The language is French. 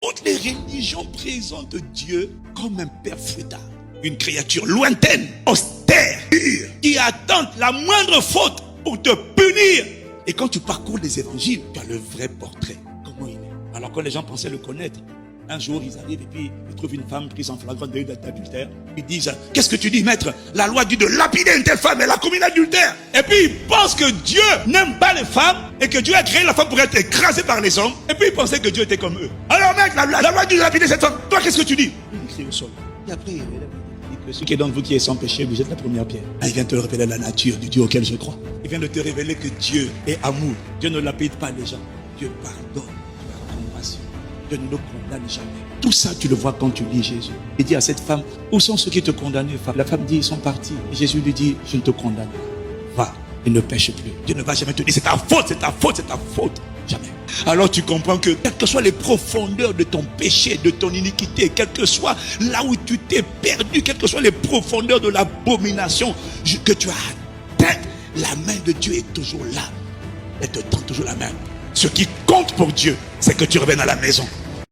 Toutes les religions présentent Dieu comme un père fouettard, une créature lointaine, austère, dure, qui attend la moindre faute pour te punir. Et quand tu parcours les évangiles, tu as le vrai portrait. Comment il est? Alors que les gens pensaient le connaître, un jour ils arrivent et puis ils trouvent une femme prise en flagrant délit d'adultère. Ils disent, qu'est-ce que tu dis, maître? La loi dit de lapider une telle femme, elle a commis l'adultère. Et puis ils pensent que Dieu n'aime pas les femmes et que Dieu a créé la femme pour être écrasée par les hommes. Et puis ils pensaient que Dieu était comme eux. Alors mec, la loi dit de lapider cette femme. Toi, qu'est-ce que tu dis? Il crie au sol. Et après, il dit que celui qui est d'entre vous qui est sans péché, vous êtes la première pierre. Là, il vient te révéler la nature du Dieu auquel je crois. Il vient de te révéler que Dieu est amour. Dieu ne lapide pas les gens. Dieu pardonne. Dieu a compassion. Dieu ne nous condamne jamais. Tout ça, tu le vois quand tu lis Jésus. Il dit à cette femme, où sont ceux qui te condamnaient, femme? La femme dit, ils sont partis. Et Jésus lui dit, je ne te condamne pas. Va et ne pêche plus. Dieu ne va jamais te dire, c'est ta faute, c'est ta faute, c'est ta faute. Jamais. Alors tu comprends que, quelles que soient les profondeurs de ton péché, de ton iniquité, quel que soit là où tu t'es perdu, quelles que soient les profondeurs de l'abomination que tu as atteint, la main de Dieu est toujours là. Elle te tend toujours la main. Ce qui compte pour Dieu, c'est que tu reviennes à la maison.